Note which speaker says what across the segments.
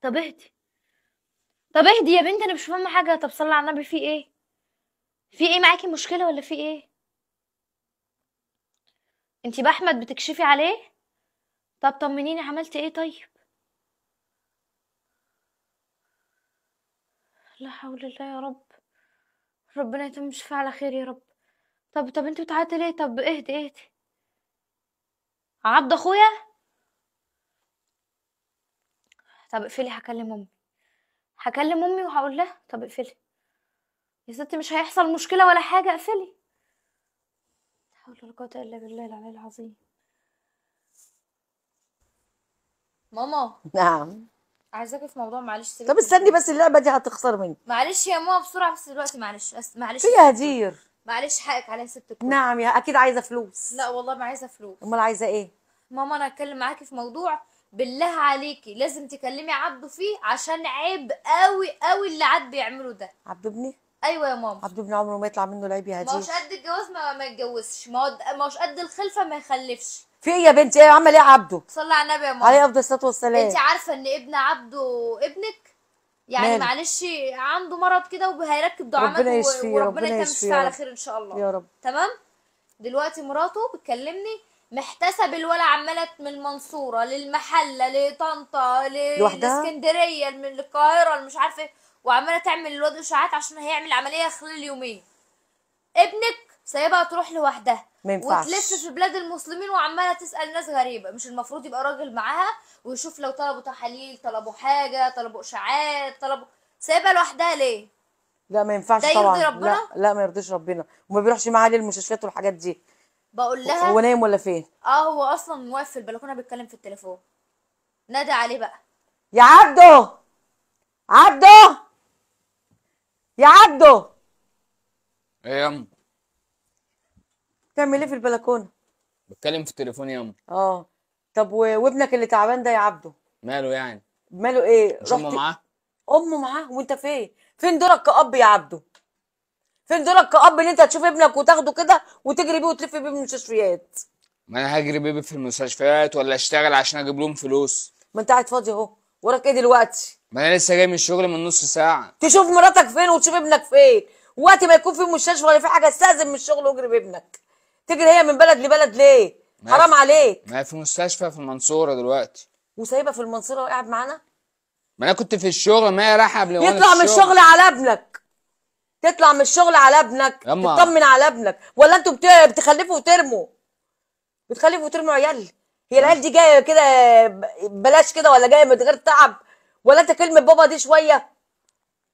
Speaker 1: طب اهدي. طب اهدي يا بنتي، انا مش فاهمه حاجه. طب صلي على النبي، في ايه؟ في ايه معاكي؟ مشكله ولا في ايه؟ انتي باحمد بتكشفي عليه؟ طب طمنيني، عملتي ايه طيب؟ لا حول الله يا رب. ربنا يتم الشفاء على خير يا رب. طب انت بتعيطي ليه؟ طب اهدي اهدي. عبد اخويا. طب اقفلي، هكلم امي. هكلم امي وهقول لها. طب اقفلي يا ستي، مش هيحصل مشكله ولا حاجه، اقفلي. لا حول ولا قوه الا بالله العلي العظيم. ماما،
Speaker 2: نعم.
Speaker 1: عايزاكي في موضوع، معلش سيبك
Speaker 2: طب
Speaker 1: من
Speaker 2: استني
Speaker 1: التليفون.
Speaker 2: بس، اللعبة دي هتخسر مني.
Speaker 1: معلش يا ماما بسرعه، بس دلوقتي معلش
Speaker 2: في
Speaker 1: معلش
Speaker 2: يا
Speaker 1: ست الكل.
Speaker 2: هدير.
Speaker 1: معلش حقك عليا ست الكل.
Speaker 2: نعم، يا اكيد عايزة فلوس.
Speaker 1: لا والله ما عايزه فلوس.
Speaker 2: امال عايزة ايه؟
Speaker 1: ماما انا هتكلم معاكي في موضوع، بالله عليكي لازم تكلمي عبده فيه، عشان عيب قوي قوي اللي عاد بيعمله ده.
Speaker 2: عبد ابني.
Speaker 1: ايوه يا ماما.
Speaker 2: عبد ابني عمره ما يطلع منه العيب يا
Speaker 1: ما
Speaker 2: هدير.
Speaker 1: هوش قد الجواز ما يتجوزش، ما هوش قد الخلفه ما يخلفش.
Speaker 2: في ايه يا بنتي؟ ايه عمل ايه عبده؟
Speaker 1: صلي على النبي يا ماما.
Speaker 2: عليه افضل الصلاة
Speaker 1: انت
Speaker 2: والسلام.
Speaker 1: عارفه ان ابن عبده ابنك؟ يعني
Speaker 2: ماله؟
Speaker 1: معلش، عنده مرض كده وهيركب دعامات
Speaker 2: ربنا يشفيه،
Speaker 1: وربنا
Speaker 2: ربنا
Speaker 1: يتم
Speaker 2: يشفيه
Speaker 1: الشفاء
Speaker 2: يا
Speaker 1: على
Speaker 2: رب.
Speaker 1: خير ان شاء الله.
Speaker 2: يا رب.
Speaker 1: تمام. دلوقتي مراته بتكلمني، محتسب الولا عماله من المنصوره للمحله لطنطا
Speaker 2: لوحدها.
Speaker 1: لاسكندريه من القاهره مش عارفه ايه، وعماله تعمل الواد اشاعات عشان هيعمل عمليه خلال يومين. ابنك سايبها تروح لوحدها
Speaker 2: ما
Speaker 1: وتلف
Speaker 2: ينفعش.
Speaker 1: في بلاد المسلمين وعماله تسال ناس غريبه؟ مش المفروض يبقى راجل معاها ويشوف لو طلبوا تحاليل، طلبوا حاجه، طلبوا اشاعات، طلبوا؟ سايبها لوحدها ليه؟
Speaker 2: لا ما
Speaker 1: ده
Speaker 2: ينفعش
Speaker 1: يرضي
Speaker 2: طبعا،
Speaker 1: ربنا؟
Speaker 2: لا لا، ما يرضيش ربنا. وما بيروحش معاه للمستشفيات والحاجات دي.
Speaker 1: بقول
Speaker 2: هو
Speaker 1: لها.
Speaker 2: نايم ولا فين؟
Speaker 1: اه هو اصلا واقف في البلكونه بيتكلم في التليفون. نادى عليه بقى.
Speaker 2: يا عبده. عبده. يا عبده.
Speaker 3: ايه ياما؟
Speaker 2: تعمل ايه في البلكونه؟
Speaker 3: بتكلم في التليفون ياما.
Speaker 2: اه. طب وابنك اللي تعبان ده يا عبده؟
Speaker 3: ماله يعني؟
Speaker 2: ماله ايه؟
Speaker 3: مش امه
Speaker 2: رحت؟
Speaker 3: معاه؟
Speaker 2: امه معاه وانت فين؟ فين دورك كأب يا عبده؟ فين دورك كأب ان انت تشوف ابنك وتاخده كده وتجري بيه وتلف بيه المستشفيات؟
Speaker 3: ما انا هجري بيبي في المستشفيات ولا اشتغل عشان اجيب لهم فلوس؟
Speaker 2: ما انت قاعد فاضي اهو. وراك ايه دلوقتي؟
Speaker 3: ما انا لسه جاي من الشغل من نص ساعه.
Speaker 2: تشوف مراتك فين وتشوف ابنك فين. وقت ما يكون في مستشفى ولا في حاجه استاذن من الشغل واجري بابنك. تجري هي من بلد لبلد ليه؟
Speaker 3: ما هي
Speaker 2: حرام
Speaker 3: في
Speaker 2: عليك.
Speaker 3: ما هي في مستشفى في المنصوره دلوقتي.
Speaker 2: وسايبها في المنصوره وقاعد معانا؟
Speaker 3: ما انا كنت في الشغل، ما هي رايحه قبل وانا في
Speaker 2: يطلع من
Speaker 3: الشغل.
Speaker 2: الشغل على ابنك. تطلع من الشغل على ابنك
Speaker 3: ياما.
Speaker 2: تطمن على ابنك، ولا انتوا بتخلفوا وترموا؟ بتخلفوا وترموا عيال؟ هي العيال دي جايه كده بلاش كده، ولا جايه من غير تعب؟ ولا انت كلمه بابا دي شويه؟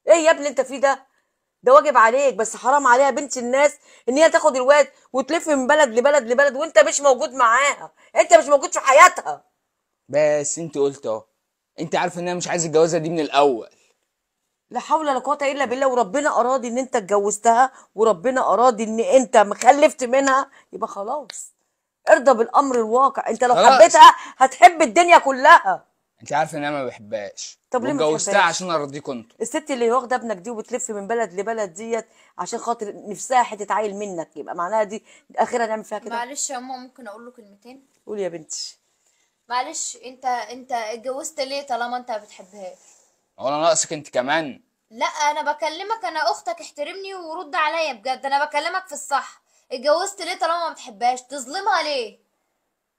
Speaker 2: ايه يا ابني انت فيه ده؟ ده واجب عليك، بس حرام عليها بنت الناس ان هي تاخد الواد وتلف من بلد لبلد لبلد وانت مش موجود معاها، انت مش موجود في حياتها.
Speaker 3: بس انت قلت اهو، انت عارفه ان انا مش عايز الجوازه دي من الاول.
Speaker 2: لا حول ولا قوه الا بالله. وربنا اراد ان انت اتجوزتها، وربنا اراد ان انت خلفت منها، يبقى خلاص. ارضى بالامر الواقع. انت لو
Speaker 3: خلاص.
Speaker 2: حبيتها هتحب الدنيا كلها.
Speaker 3: انت عارفه ان انا ما بحبهاش
Speaker 2: طب ليه ما
Speaker 3: واتجوزتها
Speaker 2: تحبهاش؟
Speaker 3: عشان ارضيكم انتوا.
Speaker 2: الست اللي واخده ابنك دي وبتلف من بلد لبلد ديت عشان خاطر نفسها حته عيل منك، يبقى معناها دي اخيرا نعمل فيها كده؟
Speaker 1: معلش يا ماما، ممكن اقول له كلمتين؟
Speaker 2: قول يا بنتي.
Speaker 1: معلش، انت اتجوزت ليه طالما انت ما بتحبهاش؟
Speaker 3: هو انا ناقصك انت كمان؟
Speaker 1: لا انا بكلمك، انا اختك، احترمني ورد عليا بجد، انا بكلمك في الصح. اتجوزت ليه طالما ما بتحبهاش؟ تظلمها ليه؟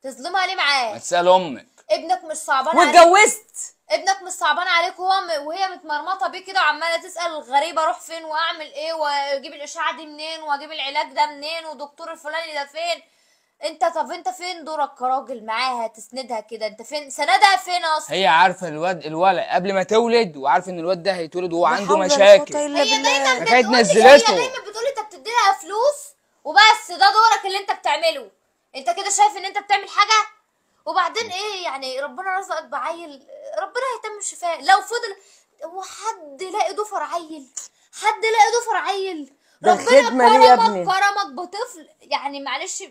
Speaker 1: تظلمها ليه
Speaker 3: ما
Speaker 1: معاك؟
Speaker 3: تسال امك.
Speaker 1: ابنك مش صعبان عليك؟
Speaker 2: واتجوزت.
Speaker 1: ابنك مش صعبان عليك وهي متمرمطه بيه كده وعماله تسال الغريبه اروح فين واعمل ايه واجيب الاشعه دي منين واجيب العلاج ده منين ودكتور الفلاني ده فين؟ طب انت فين دورك كراجل معاها تسندها كده؟ انت فين سندها؟ فين اصلا؟
Speaker 3: هي عارفه الولد قبل ما تولد، وعارفه ان الواد ده هيتولد وهو
Speaker 2: لا
Speaker 3: عنده
Speaker 2: حول ولا
Speaker 3: مشاكل.
Speaker 2: قوه الا
Speaker 1: هي دايما
Speaker 2: بالله.
Speaker 3: فكانت
Speaker 1: بتقولي هي
Speaker 3: نزلته.
Speaker 1: دايما بتقولي انت بتدي لها فلوس وبس، ده دورك اللي انت بتعمله. انت كده شايف ان انت بتعمل حاجه؟ وبعدين ايه يعني؟ ربنا رزقك بعيل، ربنا يهتم الشفاء. لو فضل هو حد لاقي ضفر عيل؟ حد لاقي ضفر عيل؟
Speaker 2: ده
Speaker 1: ربنا
Speaker 2: خدمه ليه يا
Speaker 1: كرمك
Speaker 2: ابني؟
Speaker 1: كرمك بطفل، يعني معلش،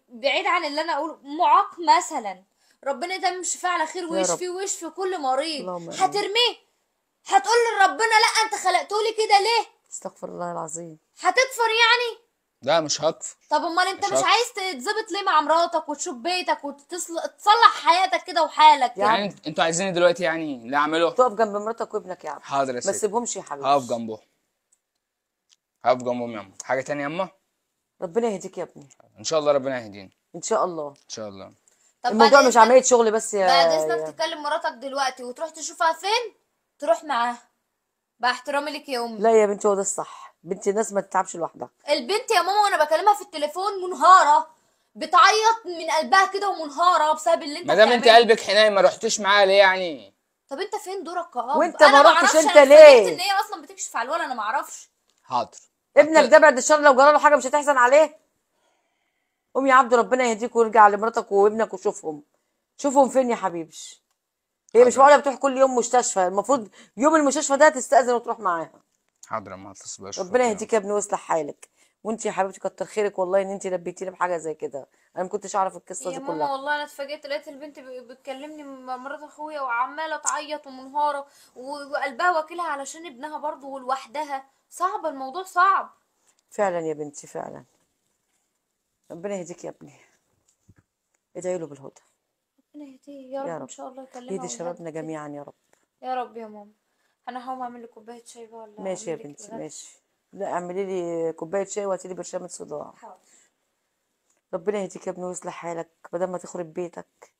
Speaker 1: بعيد عن اللي انا اقوله، معاق مثلا. ربنا يتم الشفاء على خير
Speaker 2: يا رب.
Speaker 1: ويشفي ويشفي كل مريض.
Speaker 2: اللهم امين.
Speaker 1: هترميه؟ هتقول لربنا لا انت خلقتولي كده ليه؟
Speaker 2: استغفر الله العظيم.
Speaker 1: هتكفر يعني؟
Speaker 3: لا مش هكفر.
Speaker 1: طب امال انت
Speaker 3: مش
Speaker 1: مش
Speaker 3: هكفر.
Speaker 1: عايز تتظبط ليه مع مراتك وتشوف بيتك وتصلح حياتك كده وحالك
Speaker 2: يا
Speaker 1: كده؟
Speaker 3: يعني انتوا عايزيني دلوقتي يعني اللي اعمله؟
Speaker 2: تقف جنب مراتك وابنك يا عم.
Speaker 3: حاضر يا
Speaker 2: ما
Speaker 3: ست.
Speaker 2: تسيبهمش يا
Speaker 3: هقف
Speaker 2: حبيبي.
Speaker 3: جنبهم. هقف جنبهم يا اما. حاجه تانية يا اما؟
Speaker 2: ربنا يهديك يا ابني.
Speaker 3: ان شاء الله ربنا يهدينا.
Speaker 2: ان شاء الله.
Speaker 3: ان شاء الله.
Speaker 1: طب
Speaker 2: الموضوع مش عمليه شغل بس
Speaker 1: بعد
Speaker 2: يا
Speaker 1: اذنك تكلم مراتك دلوقتي وتروح تشوفها فين، تروح معاها، باحترامي لك يا امي.
Speaker 2: لا يا بنتي، هو ده الصح. بنت الناس ما تتعبش لوحدها.
Speaker 1: البنت يا ماما وانا بكلمها في التليفون منهارة، بتعيط من قلبها كده ومنهارة بسبب اللي انت
Speaker 3: ما دام انت
Speaker 1: بتعمله.
Speaker 3: قلبك حنين ما رحتش معاها ليه يعني؟
Speaker 1: طب انت فين دورك كأب؟
Speaker 2: وانت
Speaker 1: انا
Speaker 2: ما
Speaker 1: ما
Speaker 2: رحتش
Speaker 1: اعرفش،
Speaker 2: انت
Speaker 1: انا اتفاجئت
Speaker 2: ليه؟
Speaker 1: ان هي اصلا بتكشف على الولد، انا ما اعرفش.
Speaker 3: حاضر.
Speaker 2: ابنك ده بعد الشر لو جرى له حاجه مش هتحزن عليه؟ قوم يا عبد، ربنا يهديك ويرجع لمراتك وابنك وشوفهم. شوفهم فين يا حبيبي؟ هي مش
Speaker 3: حاضر.
Speaker 2: معقوله بتروح كل يوم مستشفى، المفروض يوم المستشفى ده تستأذن وتروح معاها.
Speaker 3: حاضر ما هتصل بقى
Speaker 2: ربنا يهديك يا ابني ويصلح حالك. وانت يا حبيبتي كتر خيرك والله ان انت نبيتيني بحاجه زي كده. انا ما كنتش اعرف القصه
Speaker 1: يا
Speaker 2: دي
Speaker 1: ماما
Speaker 2: كلها.
Speaker 1: والله انا اتفاجئت، لقيت البنت بتكلمني مع مرات اخويا وعماله تعيط ومنهاره وقلبها واكلها علشان ابنها برضه ولوحدها. صعب الموضوع، صعب.
Speaker 2: فعلا يا بنتي فعلا. ربنا يهديك يا ابني. ادعي له بالهدى.
Speaker 1: ربنا يهديه يا رب،
Speaker 2: يا
Speaker 1: ان
Speaker 2: رب.
Speaker 1: شاء الله يكلمها
Speaker 2: يهدي شبابنا
Speaker 1: ويهدي.
Speaker 2: جميعا يا رب.
Speaker 1: يا رب يا ماما. انا هقوم اعمل لي كوبايه شاي بقى ولا
Speaker 2: ماشي يا
Speaker 1: اعمل لك
Speaker 2: بنتي
Speaker 1: الغدا؟
Speaker 2: ماشي. لا اعملي لي كوبايه شاي وهاتي لي برشامه صداع.
Speaker 1: حاضر.
Speaker 2: ربنا يهديك يا ابني ويصلح حالك بدل ما تخرب بيتك.